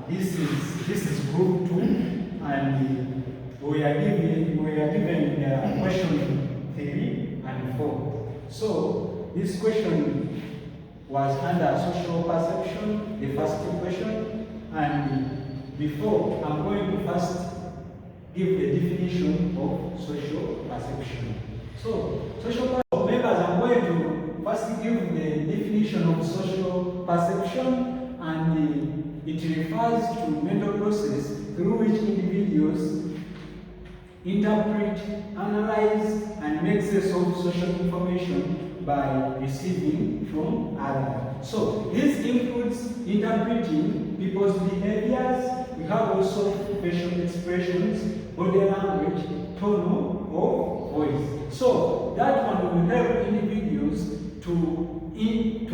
this is group 2, and we are given the question 3 and 4. So this question was under social perception, the first question, and before I'm going to first give the definition of social perception. So social members, I'm going to first give the definition of social perception, and it refers to mental process through which individuals interpret, analyze, and make sense of social information by receiving from others. So this includes interpreting people's behaviors. We have also facial expressions, body language, tone of voice. So that one will help individuals to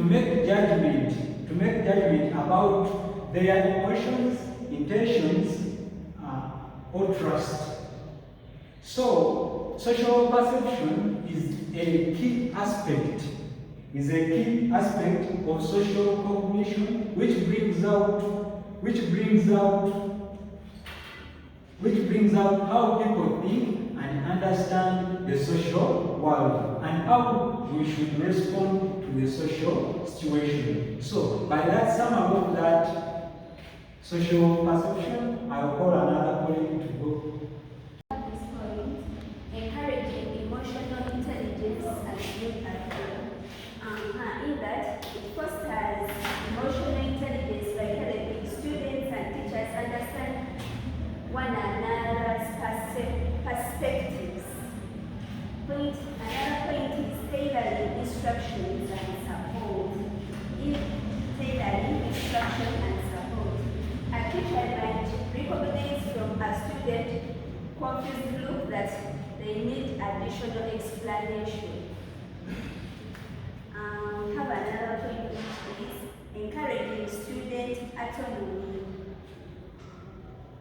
make judgment about their emotions, intentions, or trust. So social perception is a key aspect of social cognition, which brings out how people think and understand the social world, and how we should respond to the social situation. So by that summary of that social perception, I'll call another colleague to go. Encouraging emotional intelligence as youth actor. In that, it fosters emotional intelligence by helping students and teachers understand one another's perspectives. Another point is tailoring instructions and support. Tailoring instruction and support. A teacher might recognize from a student confused look that they need additional explanation. We have another point, which is encouraging student autonomy.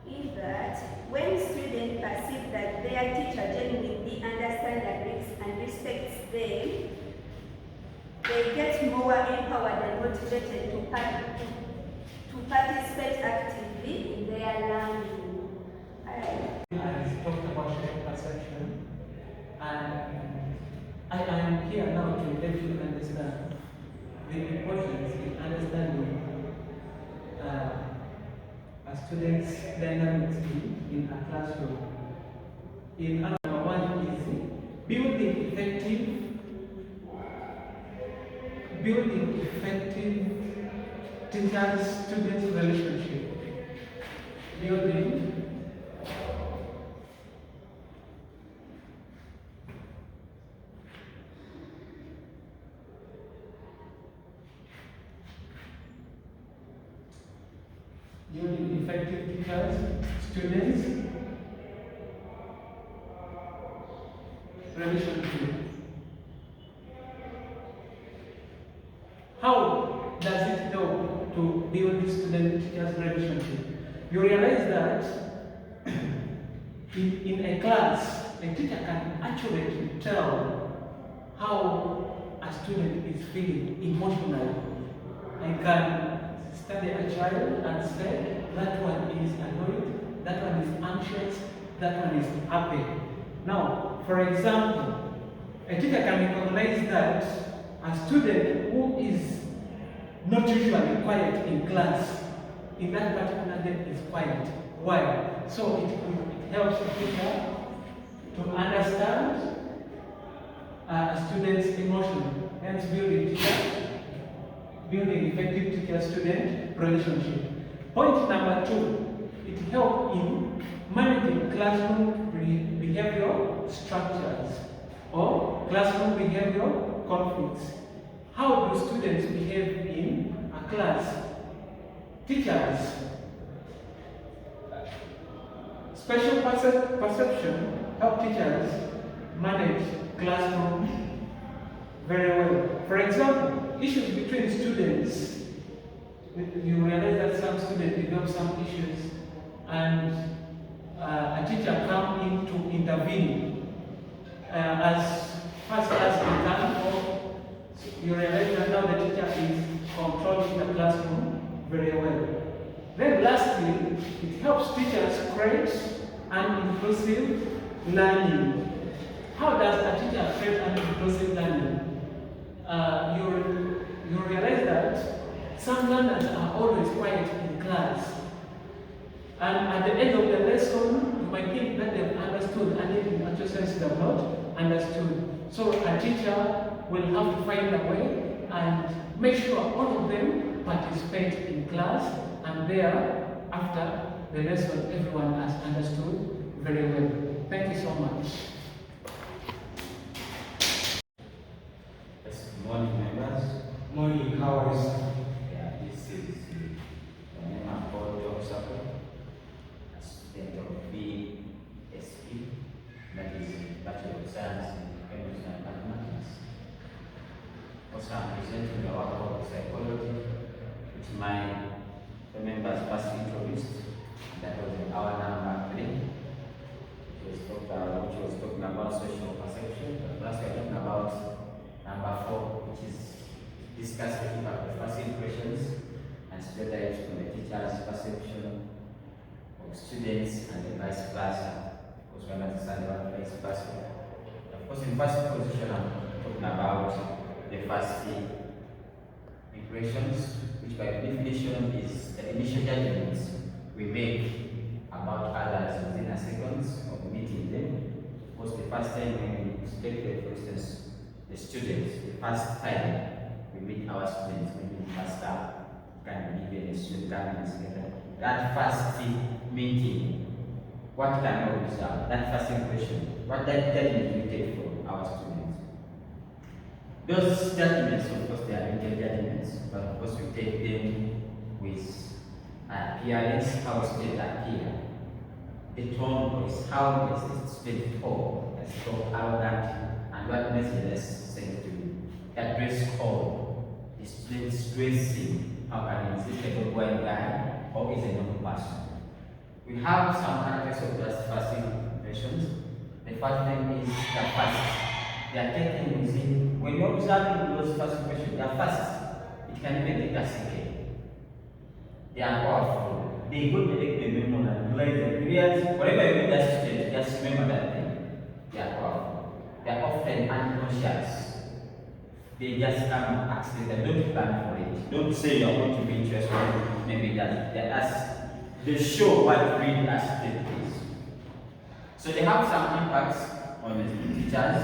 In that, when students perceive that their teacher genuinely understands and respects them, they get more empowered and motivated to participate actively in their learning. I talked about social perception, and I am here now to help you understand the importance in understanding a student's dynamics in a classroom. In number one is building effective teacher-student relationship. Building effective teachers, students, relationship. How does it help to build student-teachers relationship? You realize that in a class, a teacher can accurately tell how a student is feeling emotionally. I can study a child and say, that one is annoyed, that one is anxious, that one is happy. Now, for example, a teacher can recognize that a student who is not usually quiet in class, in that particular day is quiet. Why? So it helps the teacher to understand a student's emotion, hence building effective teacher-student relationship. Point number 2, it helps in managing classroom behavioral structures or classroom behavioral conflicts. How do students behave in a class? Teachers, special perception help teachers manage classroom very well. For example, issues between students. You realize that some students develop some issues, and a teacher comes in to intervene as fast as he can. Or you realize that now the teacher is controlling the classroom very well. Then lastly, it helps teachers create an inclusive learning. How does a teacher create an inclusive learning? You realize that some learners are always quiet in class. And at the end of the lesson, you might think that they've understood, and in actual sense they have not understood. So a teacher will have to find a way and make sure all of them participate in class, and there, after the lesson, everyone has understood very well. Thank you so much. Yes, good morning, members. Morning, how is Yeah, this is the name I'm called Job Support, a student of PSP, that is Bachelor of Science in Chemistry and Mathematics. Also, I'm presenting the work of psychology, which my members first introduced. That was in our number 3, which was talking about social perception. But last we are talking about number 4, which is discussing about the first impressions and spread it from the teacher's perception of students and the vice versa. Because we understand about vice versa. Of course, in first position, I'm talking about the first impressions, which by definition is the initial judgments we make about others within a seconds of meeting them. Of course, the first time when we take, for instance, the students, the first time we meet our students, maybe first can be given a student governance letter. That first meeting, what can we observe? That first impression, what that judgment we take from our students. Those judgments, of course, they are mental judgments, but of course we take them with appearance, how students appear. The tone voice, how is the student talk, as talk arrogant, and what messages sent to you. That dress code, the student's dressing, how can he is a good boy guy or is a normal person. We have some characters of those first impressions. The first thing is the first. They are taken within, when you're observing those first impressions, they are fast. It can even take a second. They are powerful. They go to the memory and realize whatever you do that student, just remember that thing. They are powerful. They are often unconscious. They just come accident. Don't plan for it. Don't say you're going to be interested. Maybe that they show what really accident is. So they have some impacts on the teachers.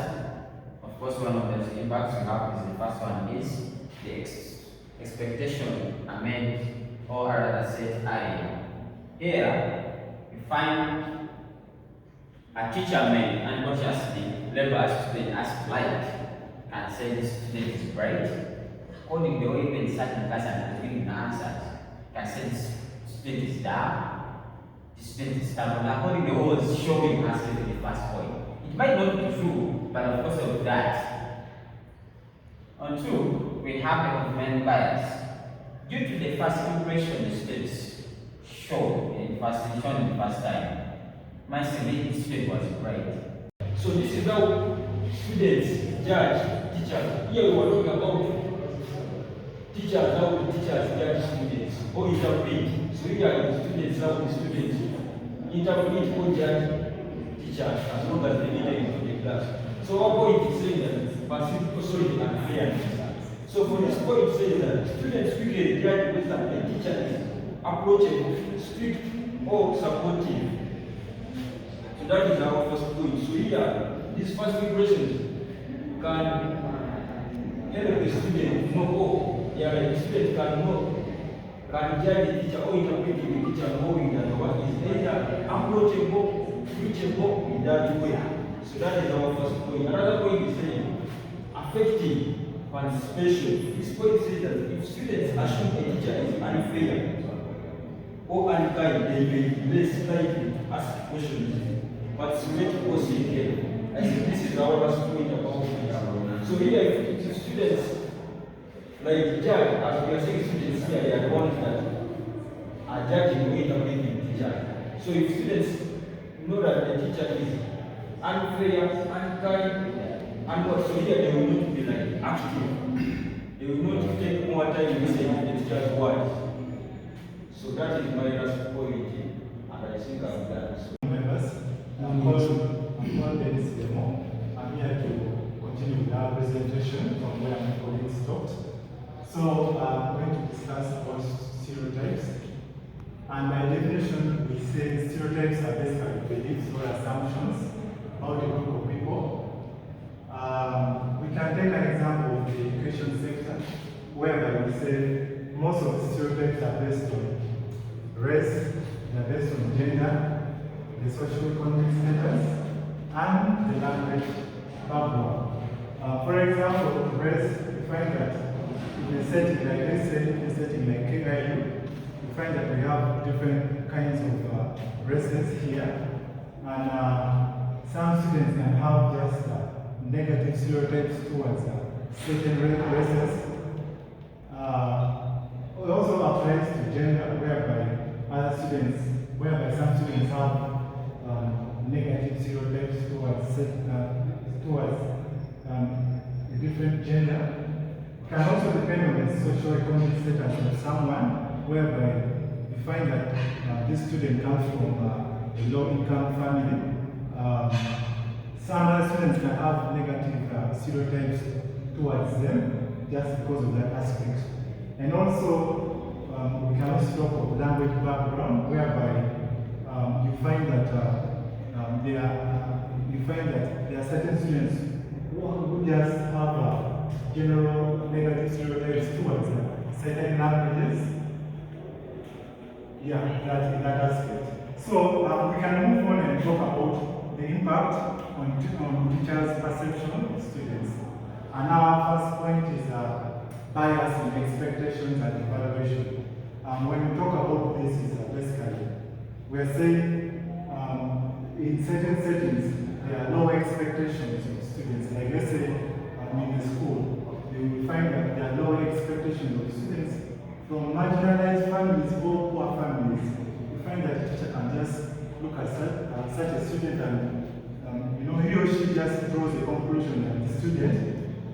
Of course, one of those impacts we have is the first one is the expectation amend or rather set high. Here we find a teacher may unconsciously label a student as bright and say this student is bright. According to the way even certain class and giving the answers, can say this student is dumb, this student is stubborn. According to the way was showing us in the first point. It might not be true, but of course of that. On 2, we have the confirmation bias. Due to the first impression the students show in first time, my student was bright. So this is how students judge teachers. Here we are talking about teachers, how the teachers judge students or interpret. So here are the students, how the students interpret or judge teachers as long as they enter into the class. So our point is saying that perceived authority and fairness. So for this point it says that students quickly judge whether a teacher is approachable, strict or supportive. So that is our first point. So here, these first impressions can help the student know, the student can judge the teacher or interpret the teacher knowing that what is either approachable, reachable in that way. So that is our first point. Another point is saying affecting participation. This point says that if students assume a teacher is unfair or unkind, they may be less likely to ask questions, participate or seek help. I think this is our last point about it. So here, if students, like judge, as we are saying, students here, they are the ones that are judging or interpreting the teacher. So if students know that the teacher is unfair, unkind, and what, so here they will not be like active. They will not take more time listening to the teacher's words. So that is my last point, and I think I'm done. So Members, I'm called Dennis Demo. I'm here to continue with our presentation from where my colleague stopped. So I'm going to discuss about stereotypes. And by definition, we say stereotypes are basically beliefs or assumptions about a group of people. We can take an example of the education sector, whereby we say most of the stereotypes are based on race, they are based on gender, the socio-economic status, and the language background. For example, race, we find that in a setting like this, in a setting like KIU, we find that we have different kinds of races here, and some students can have just negative stereotypes towards certain races. It also applies to gender, whereby some students have negative stereotypes towards a different gender. It can also depend on the socio-economic status of someone, whereby you find that this student comes from a low-income family. Some other students can have negative stereotypes towards them just because of that aspect. And also, we can also talk of language background, whereby you find that there are certain students who just have general negative stereotypes towards certain languages. Yeah, that aspect. So we can move on and talk about the impact on teachers' perception of students. And our first point is bias in expectations and evaluation. When we talk about this, is basically we're saying in certain settings there are low expectations of students. Like let's say in the school, you will find that there are low expectations of students from marginalized families or poor families. You find that the teacher can just look at such a student and he or she just draws a conclusion that the student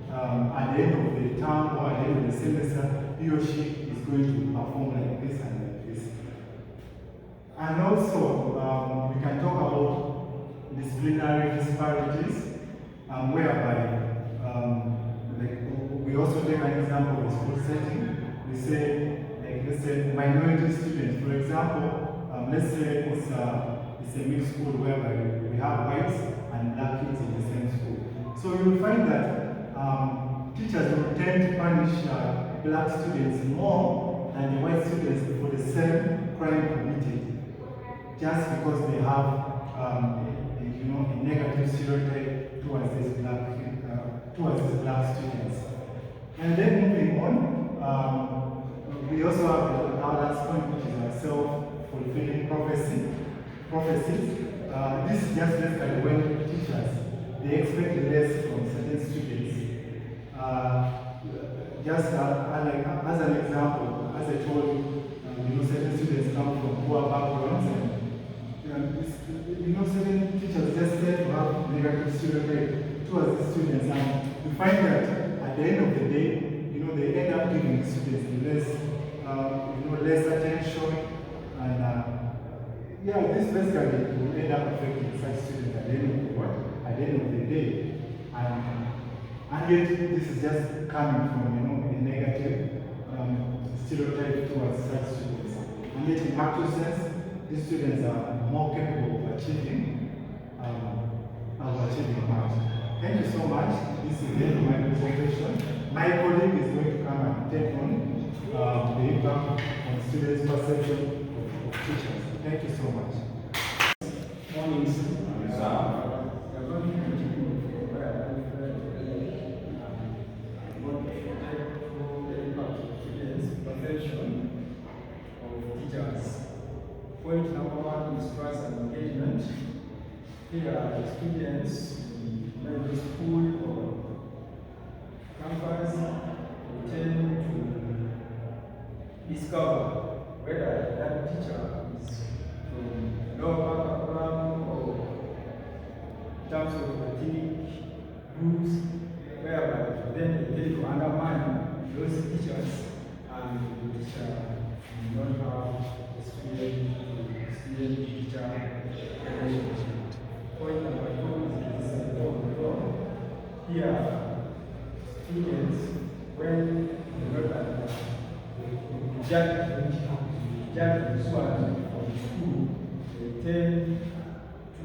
at the end of the term or at the end of the semester, he or she is going to perform like this and like this. And also, we can talk about disciplinary disparities, whereby we also take an example of a school setting. We say, let's say minority students, for example, let's say it's a mixed school whereby we have whites and black kids in the same school. So you will find that teachers will tend to punish black students more than the white students for the same crime committed, just because they have a negative stereotype towards these black students. And then moving on, we also have our last point, which is a self-fulfilling prophecies. This is just basically when teachers they expect less from certain students. Just as an example, as I told you, certain students come from poor backgrounds, and certain teachers just tend to have negative stereotype towards the students, and you find that at the end of the day, they end up giving students less attention, and this basically will end up affecting such students at the end of the day, and yet this is just coming from a negative stereotype towards such students, and yet in actual sense, these students are more capable of achieving much. Thank you so much. This is the end of my presentation. My colleague is going to come and take on the impact on students' perception of teachers. Thank you so much. morning, sir. We are going to continue where the impact of students' perception of teachers. Point number one is trust and engagement. Here are the students in maybe school or campus who tend to discover whether that teacher is from lower background or in terms of ethnic groups, whereby then they tend to undermine those teachers and we don't have a student-teacher relationship. Point number 2 is here, students, when they look at the judgment from school, they tend to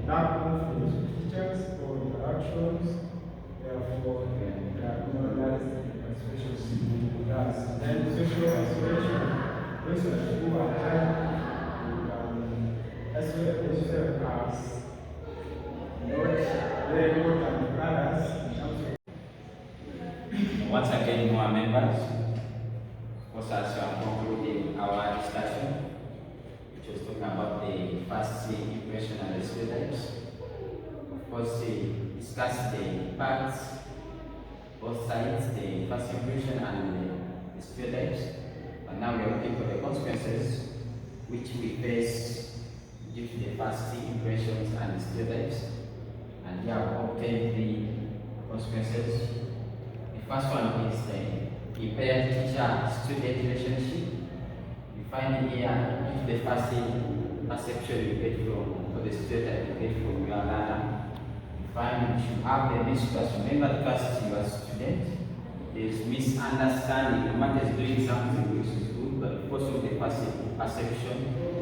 lack confidence with teachers or interactions, therefore they are normalized as special class. Then social isolation, those who are high, as well as not very important to others in terms of. Once again, more members, of course, as we are concluding our discussion, which was talking about the first impression and the stereotypes. Of course, we discussed the impacts, both sides, the first impression and the stereotypes. And now we are looking for the consequences which we face due to the first impressions and the stereotypes. And we have obtained the consequences. The first one is the impaired teacher-student relationship. We find here, due to the first perception you get from, or the stereotype you get from your learner, you find you have the mistrust. Remember, the first you are a student, there's misunderstanding. The man is doing something which is good, but because of the perception,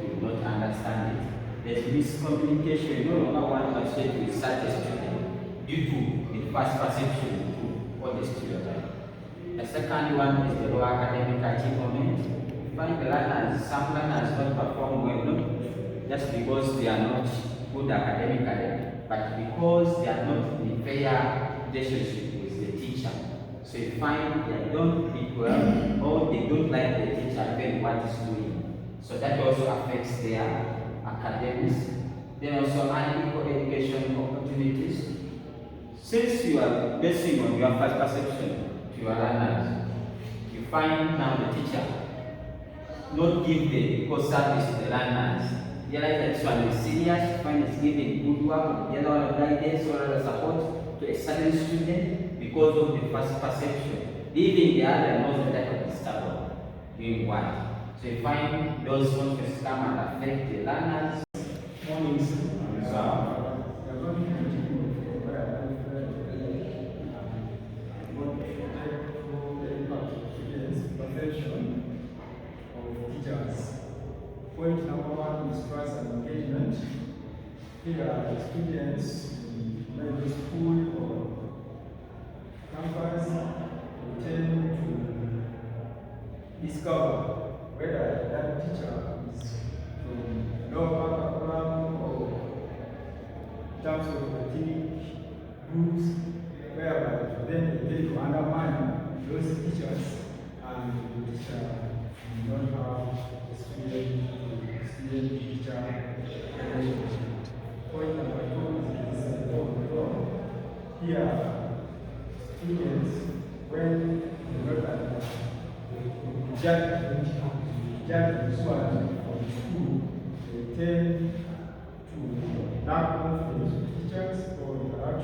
you do not understand it. There's miscommunication. You no longer want to associate with such a student due to the first perception to all the stereotype. The second one is the low academic achievement. You find the learners, some learners don't perform well, not just because they are not good academically, but because they are not in a fair relationship with the teacher. So you find they don't speak well, or they don't like the teacher doing what is doing. So that also affects their academics. Then also unequal education opportunities. Since you are basing on your first perception to your learners, you find now the teacher not give the equal service to the learners. Realize that this one is serious, you find it's giving good work, the other one guidance or other support to a certain student because of the first perception. Leaving the other knows that I can stubborn doing what. So you find those consequences come and affect the learners. Mornings. Point number 1 is trust and engagement. Here are the students in maybe school or campus who tend to discover whether that teacher is from lower background or in terms of ethnic groups, whereby then they tend to undermine those teachers and the teacher don't have a student-teacher relationship. Point number 2 is here, students, when they look at the judgment from school, they tend to lack confidence with teachers or interaction